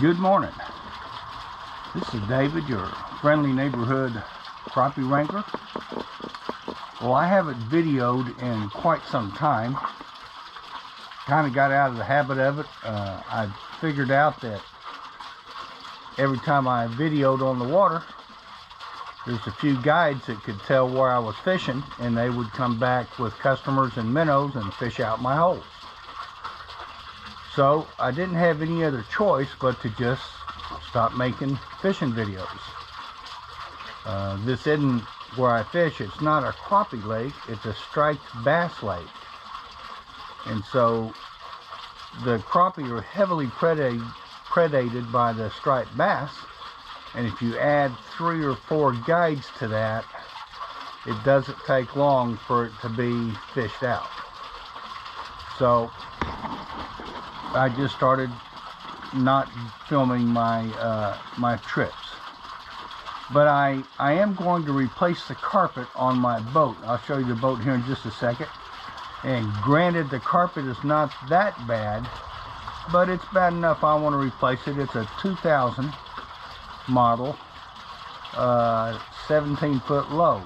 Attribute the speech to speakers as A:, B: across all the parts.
A: Good morning. This is David, your friendly neighborhood crappie wrangler. Well, I haven't videoed in quite some time. Kind of got out of the habit of it. I figured out that every time I videoed on the water, there's a few guides that could tell where I was fishing, and they would come back with customers and minnows and fish out my holes. So I didn't have any other choice but to just stop making fishing videos. This isn't where I fish. It's not a crappie lake, it's a striped bass lake. And so the crappie are heavily predated by the striped bass, and if you add 3 or 4 guides to that, it doesn't take long for it to be fished out. So I just started not filming my my trips. But I am going to replace the carpet on my boat. I'll show you the boat here in just a second. And granted, the carpet is not that bad, but it's bad enough I want to replace it. It's a 2000 model, 17-foot Lowe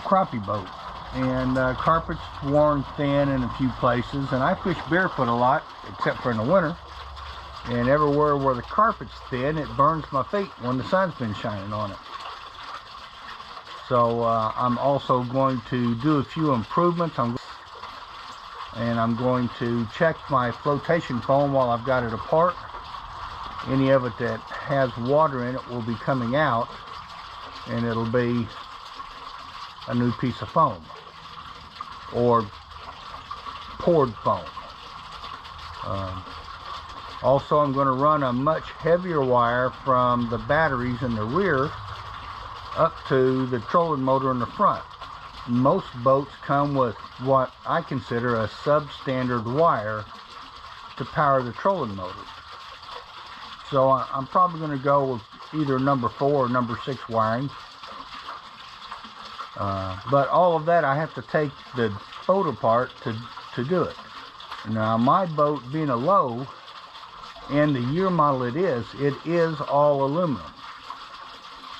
A: crappie boat. And carpet's worn thin in a few places, and I fish barefoot a lot except for in the winter, and everywhere where the carpet's thin it burns my feet when the sun's been shining on it. So I'm also going to do a few improvements, and I'm going to check my flotation foam while I've got it apart. Any of it that has water in it will be coming out, and it'll be a new piece of foam or poured foam. Also, I'm going to run a much heavier wire from the batteries in the rear up to the trolling motor in the front. Most boats come with what I consider a substandard wire to power the trolling motor. So I'm probably going to go with either number 4 or number 6 wiring. But all of that, I have to take the boat apart to do it. Now, my boat being a Lowe, and the year model it is all aluminum.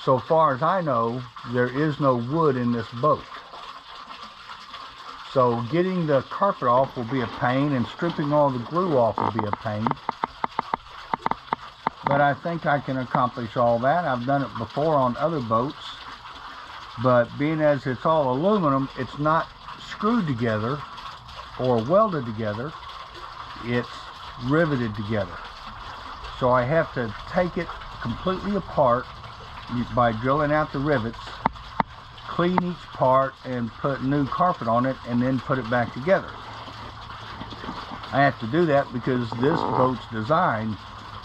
A: So far as I know, there is no wood in this boat. So getting the carpet off will be a pain, and stripping all the glue off will be a pain. But I think I can accomplish all that. I've done it before on other boats. But being as it's all aluminum, it's not screwed together or welded together, it's riveted together. So I have to take it completely apart by drilling out the rivets, clean each part and put new carpet on it, and then put it back together. I have to do that because this boat's design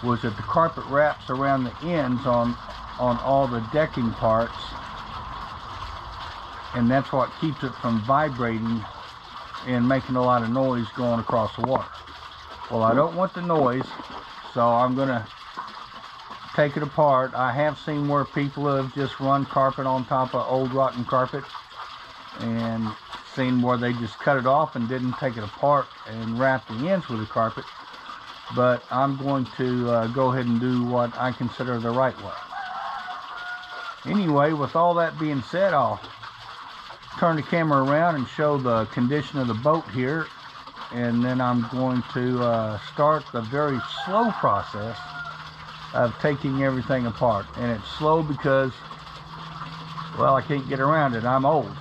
A: was that the carpet wraps around the ends on all the decking parts, and that's what keeps it from vibrating and making a lot of noise going across the water. Well, I don't want the noise, so I'm going to take it apart. I have seen where people have just run carpet on top of old rotten carpet, and seen where they just cut it off and didn't take it apart and wrap the ends with the carpet. But I'm going to go ahead and do what I consider the right way. Anyway, with all that being said, I'll turn the camera around and show the condition of the boat here, and then I'm going to start the very slow process of taking everything apart. And it's slow because, well, I can't get around it. I'm old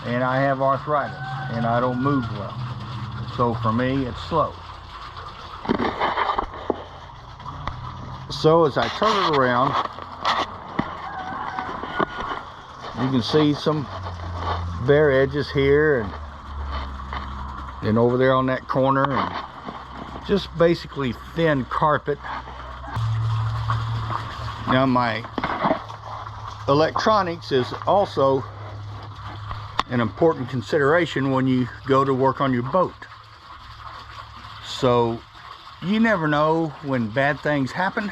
A: and I have arthritis and I don't move well, so for me it's slow. So as I turn it around, you can see some bare edges here and over there on that corner, and just basically thin carpet. Now, my electronics is also an important consideration when you go to work on your boat. So you never know when bad things happen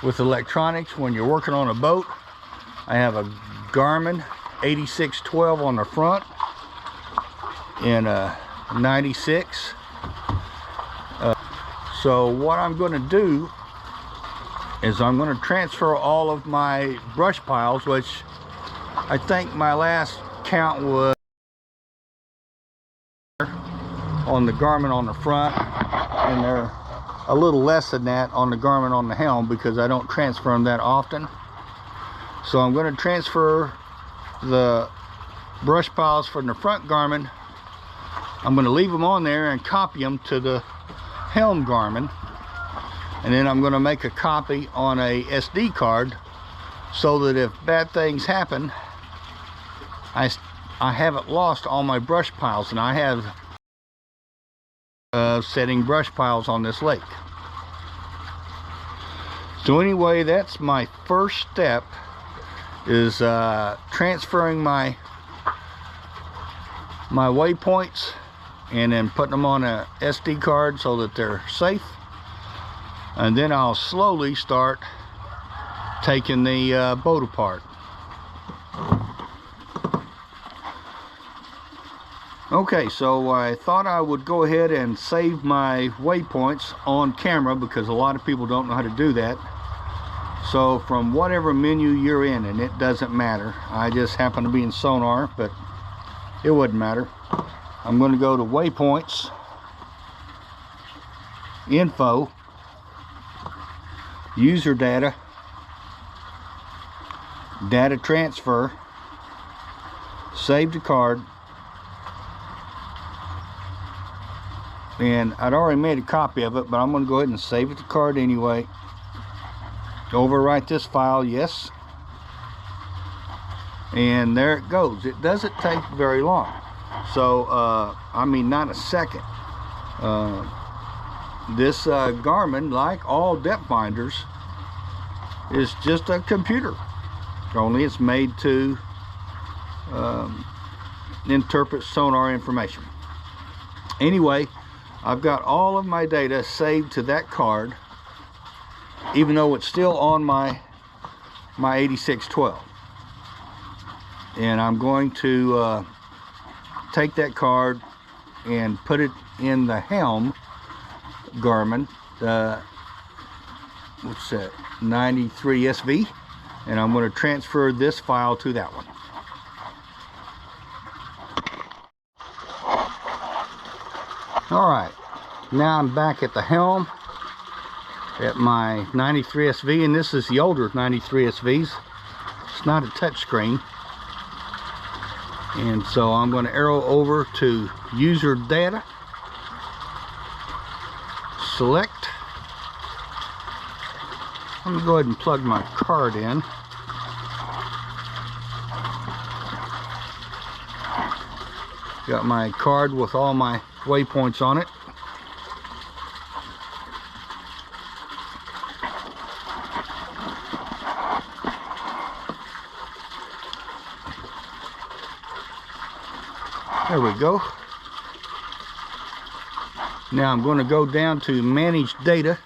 A: with electronics when you're working on a boat. I have a Garmin 8612 on the front and a 96 So what I'm going to do is I'm going to transfer all of my brush piles, which I think my last count was on the Garmin on the front, and they're a little less than that on the Garmin on the helm because I don't transfer them that often. So I'm going to transfer the brush piles from the front Garmin. I'm going to leave them on there and copy them to the helm Garmin, and then I'm going to make a copy on a SD card so that if bad things happen, I haven't lost all my brush piles, and I have setting brush piles on this lake. So anyway, that's my first step, is transferring my waypoints and then putting them on a SD card so that they're safe, and then I'll slowly start taking the boat apart. Okay, so I thought I would go ahead and save my waypoints on camera because a lot of people don't know how to do that. So from whatever menu you're in, and it doesn't matter, I just happen to be in sonar, but it wouldn't matter. I'm going to go to waypoints, info, user data, data transfer, save to card, and I'd already made a copy of it, but I'm going to go ahead and save it to card anyway. Overwrite this file, yes, and there it goes. It doesn't take very long, so I mean not a second. This Garmin, like all depth finders, is just a computer, only it's made to interpret sonar information. Anyway, I've got all of my data saved to that card, even though it's still on my 8612. And I'm going to take that card and put it in the helm Garmin, what's that, 93 SV, and I'm going to transfer this file to that one. Alright, now I'm back at the helm at my 93 SV, and this is the older 93 SVs. It's not a touch screen. And so I'm going to arrow over to user data, select. Let me go ahead and plug my card in. Got my card with all my waypoints on it. There we go. Now I'm going to go down to manage data,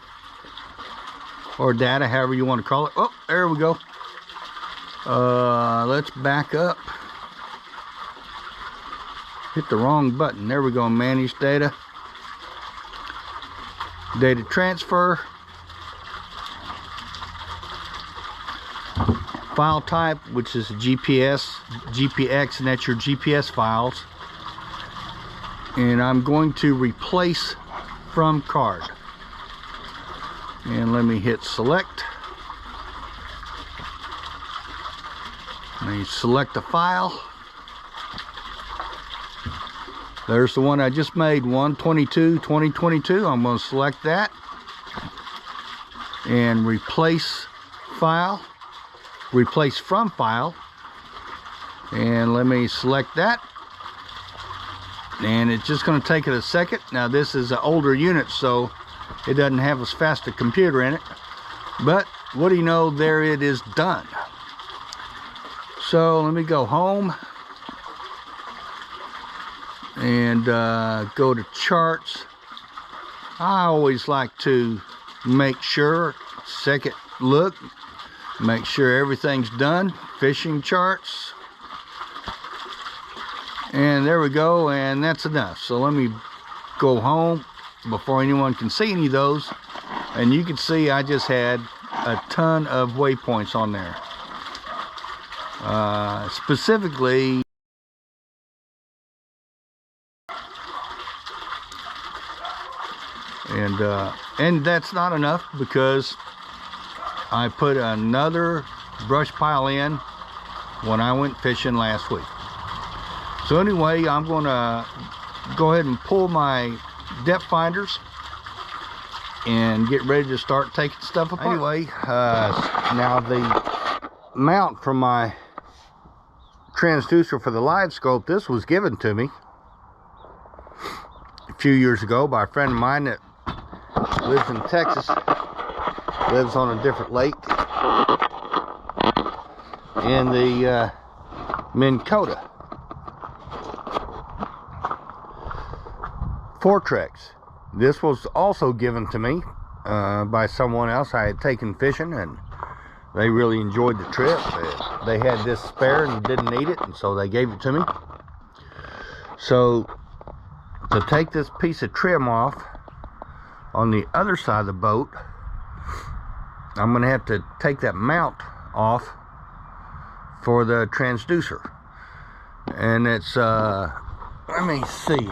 A: or data, however you want to call it. Oh, there we go. Let's back up. Hit the wrong button. There we go. Manage data. Data transfer. File type, which is GPS, GPX, and that's your GPS files. And I'm going to replace from card. And let me hit select. Let me select the file. There's the one I just made, 122/2022. I'm going to select that and replace file, replace from file, and let me select that. And it's just going to take it a second. Now this is an older unit, so it doesn't have as fast a computer in it, but what do you know, there it is done. So let me go home and go to charts. I always like to make sure, second look, make sure everything's done. Fishing charts, and there we go, and that's enough. So let me go home before anyone can see any of those. And you can see I just had a ton of waypoints on there. Specifically, and that's not enough, because I put another brush pile in when I went fishing last week. So anyway, I'm gonna go ahead and pull my depth finders and get ready to start taking stuff apart. Anyway, now the mount from my transducer for the live scope, this was given to me a few years ago by a friend of mine that lives in Texas, lives on a different lake in the Minn Kota. Fortrex. This was also given to me by someone else I had taken fishing, and they really enjoyed the trip. They had this spare and didn't need it, and so they gave it to me. So to take this piece of trim off on the other side of the boat, I'm going to have to take that mount off for the transducer. And it's, let me see,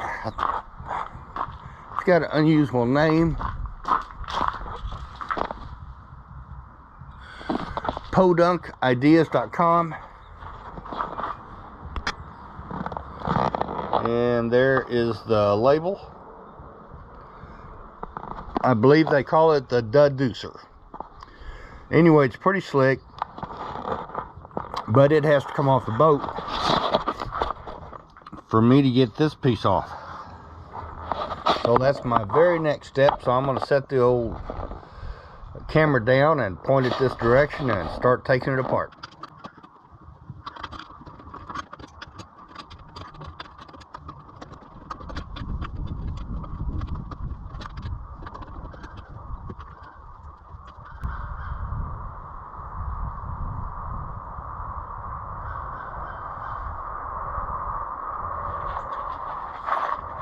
A: it's got an unusual name. podunkideas.com, and there is the label. I believe they call it the Disassembly. Anyway, it's pretty slick, but it has to come off the boat for me to get this piece off. So that's my very next step. So I'm going to set the old camera down and point it this direction and start taking it apart.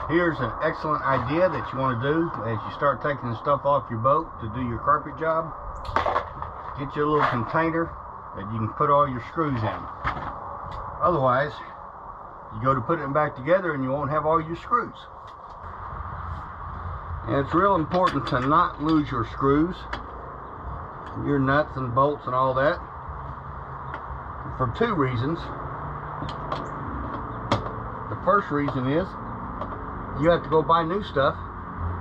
A: Here's an excellent idea that you want to do as you start taking the stuff off your boat to do your carpet job. Get you a little container that you can put all your screws in. Otherwise, you go to put them back together and you won't have all your screws. And it's real important to not lose your screws, your nuts and bolts and all that, for two reasons. The first reason is you have to go buy new stuff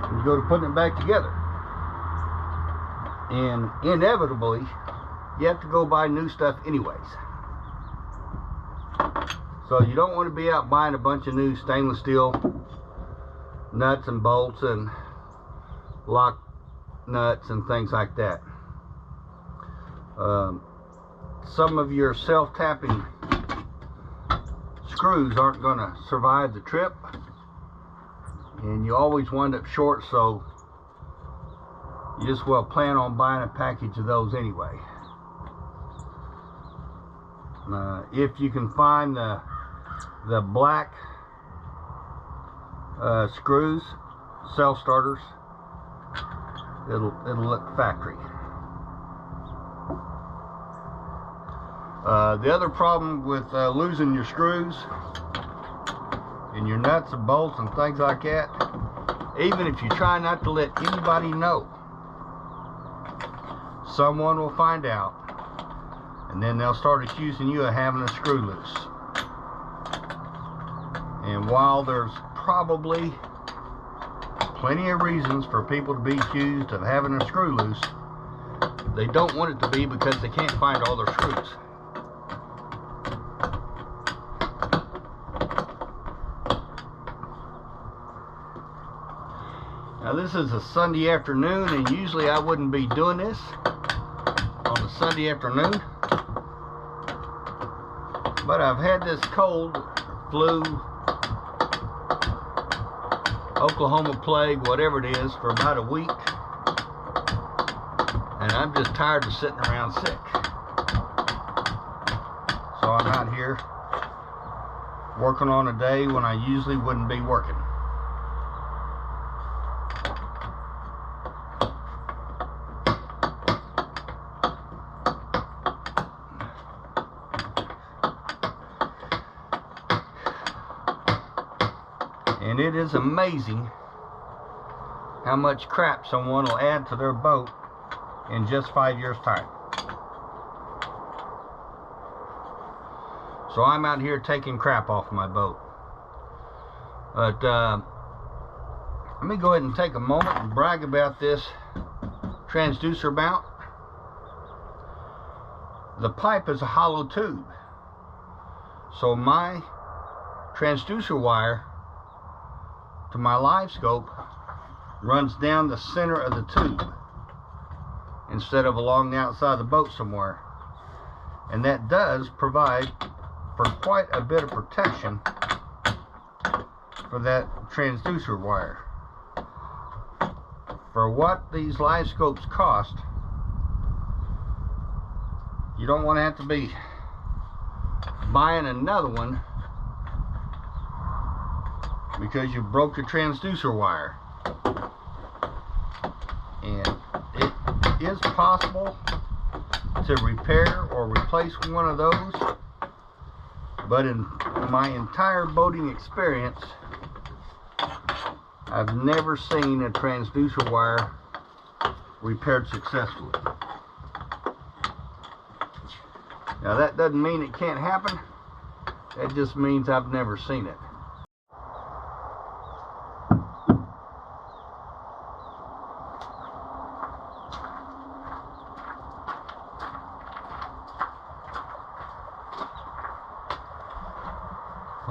A: and you go to putting it back together, and inevitably you have to go buy new stuff anyways. So you don't want to be out buying a bunch of new stainless steel nuts and bolts and lock nuts and things like that. Some of your self-tapping screws aren't going to survive the trip, and you always wind up short, so you just well plan on buying a package of those anyway. If you can find the black screws, self-starters, it'll look factory. The other problem with losing your screws and your nuts and bolts and things like that, even if you try not to let anybody know, someone will find out, and then they'll start accusing you of having a screw loose. And while there's probably plenty of reasons for people to be accused of having a screw loose, they don't want it to be because they can't find all their screws. Now this is a Sunday afternoon, and usually I wouldn't be doing this on a Sunday afternoon, but I've had this cold, flu, Oklahoma plague, whatever it is, for about a week, and I'm just tired of sitting around sick. So I'm out here working on a day when I usually wouldn't be working. And it is amazing how much crap someone will add to their boat in just 5 years' time. So I'm out here taking crap off my boat. But let me go ahead and take a moment and brag about this transducer mount. The pipe is a hollow tube. So my transducer wire to my live scope runs down the center of the tube instead of along the outside of the boat somewhere. And that does provide for quite a bit of protection for that transducer wire. For what these live scopes cost, you don't want to have to be buying another one because you broke your transducer wire. And it is possible to repair or replace one of those, but in my entire boating experience, I've never seen a transducer wire repaired successfully. Now that doesn't mean it can't happen. That just means I've never seen it.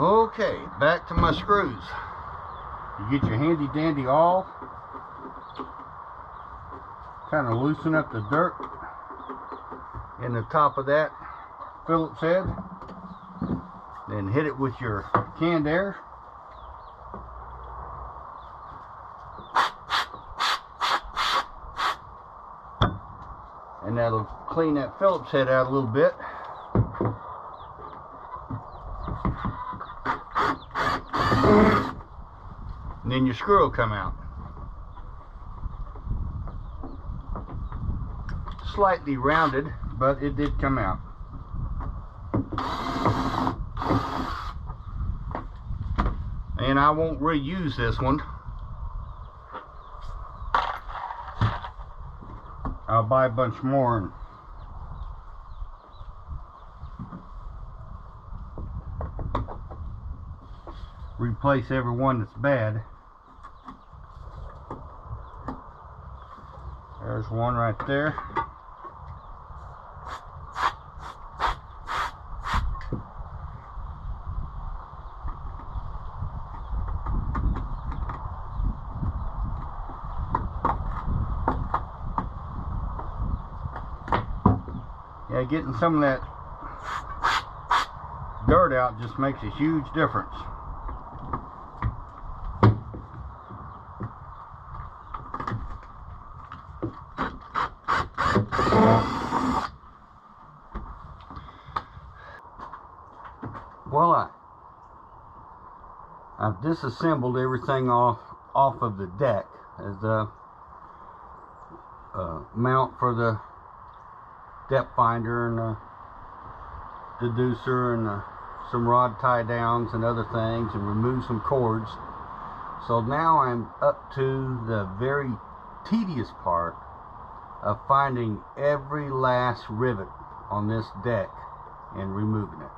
A: Okay, back to my screws. You get your handy dandy awl, kind of loosen up the dirt in the top of that Phillips head, then hit it with your canned air. And that'll clean that Phillips head out a little bit. And then your screw will come out. Slightly rounded, but it did come out. And I won't reuse this one. I'll buy a bunch more and replace every one that's bad. There's one right there. Yeah, getting some of that dirt out just makes a huge difference. Well, I've disassembled everything off of the deck as a mount for the depth finder and the deducer and some rod tie downs and other things, and remove some cords. So now I'm up to the very tedious part of finding every last rivet on this deck and removing it.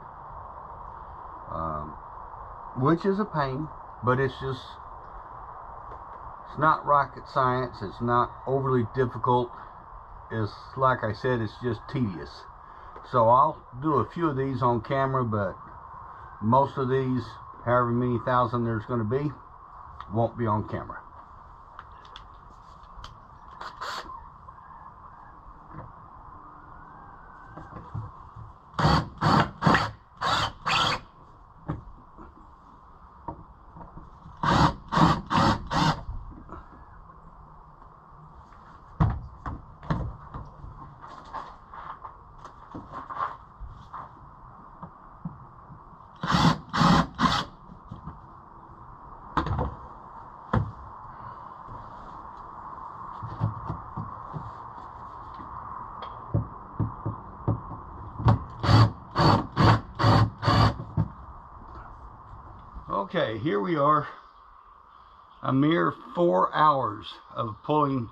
A: Which is a pain, but it's not rocket science. It's not overly difficult. It's, like I said, it's just tedious. So I'll do a few of these on camera, but most of these, however many thousand there's going to be, won't be on camera. Okay, here we are a mere 4 hours of pulling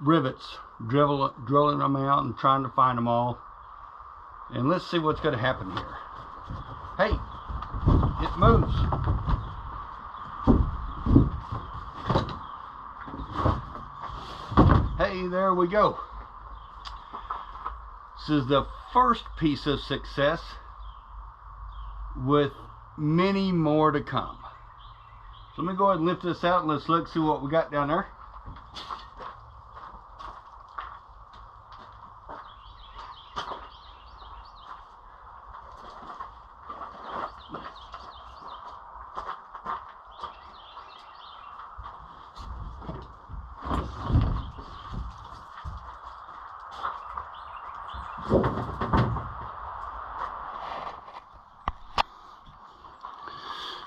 A: rivets, drilling them out and trying to find them all. And let's see what's going to happen here. Hey, it moves. Hey, there we go. This is the first piece of success, with many more to come. So let me go ahead and lift this out and let's look, see what we got down there.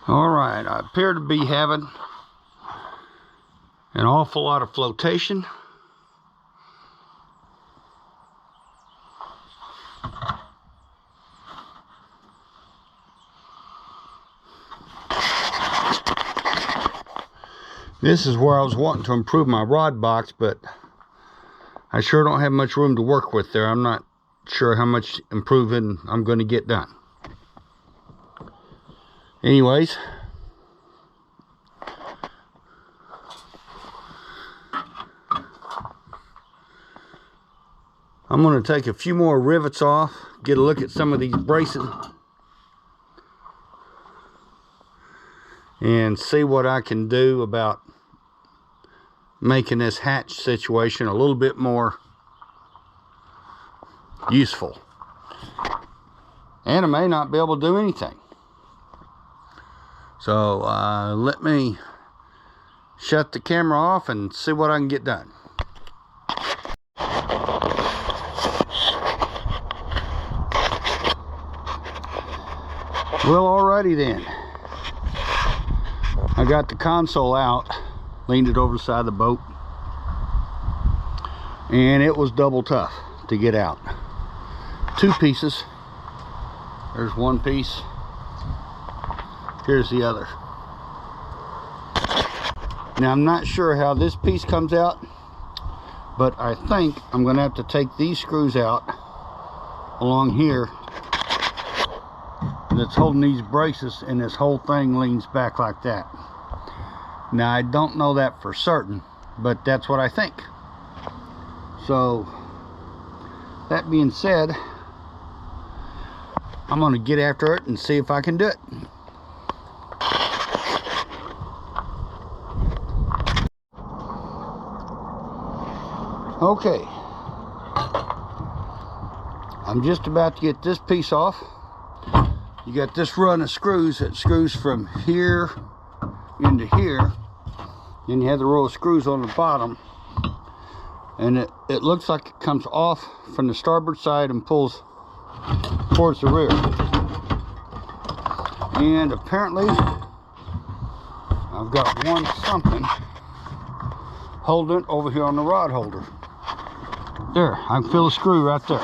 A: Alright, I appear to be having an awful lot of flotation. This is where I was wanting to improve my rod box, but I sure don't have much room to work with there. I'm not sure how much improving I'm going to get done. Anyways, I'm going to take a few more rivets off, get a look at some of these braces, and see what I can do about making this hatch situation a little bit more useful. And I may not be able to do anything. So let me shut the camera off and see what I can get done. Well, alrighty then. I got the console out, leaned it over the side of the boat, and it was double tough to get out. 2 pieces. There's one piece. Here's the other. Now I'm not sure how this piece comes out, but I think I'm going to have to take these screws out along here that's holding these braces, and this whole thing leans back like that. Now I don't know that for certain, but that's what I think. So that being said, I'm going to get after it and see if I can do it. Okay, I'm just about to get this piece off. You got this run of screws that screws from here into here, and you have the row of screws on the bottom, and it looks like it comes off from the starboard side and pulls towards the rear. And apparently I've got one something holding it over here on the rod holder. There, I can feel a screw right there.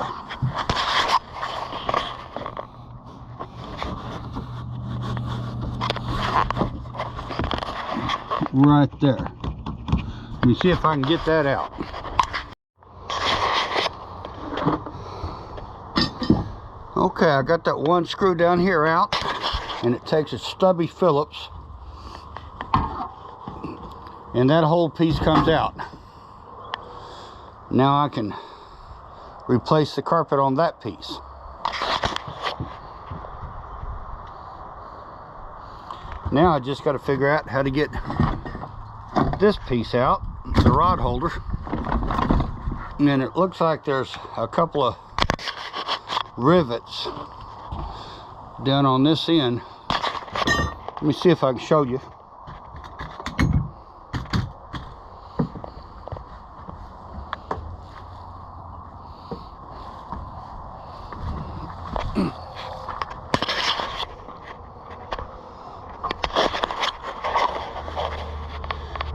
A: Right there. Let me see if I can get that out. Okay, I got that one screw down here out, and it takes a stubby Phillips, and that whole piece comes out. Now I can replace the carpet on that piece. Now I just got to figure out how to get this piece out, the rod holder, and then it looks like there's a couple of rivets down on this end. Let me see if I can show you.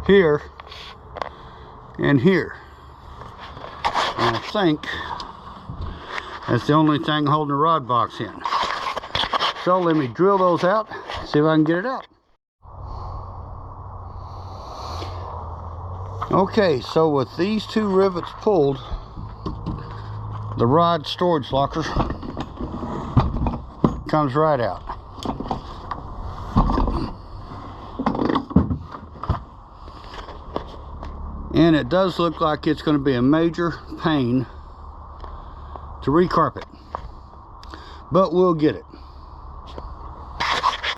A: Here and here, and I think that's the only thing holding the rod box in. So let me drill those out, see if I can get it out. Okay, so with these two rivets pulled, the rod storage locker comes right out. And it does look like it's going to be a major pain to recarpet, but we'll get it.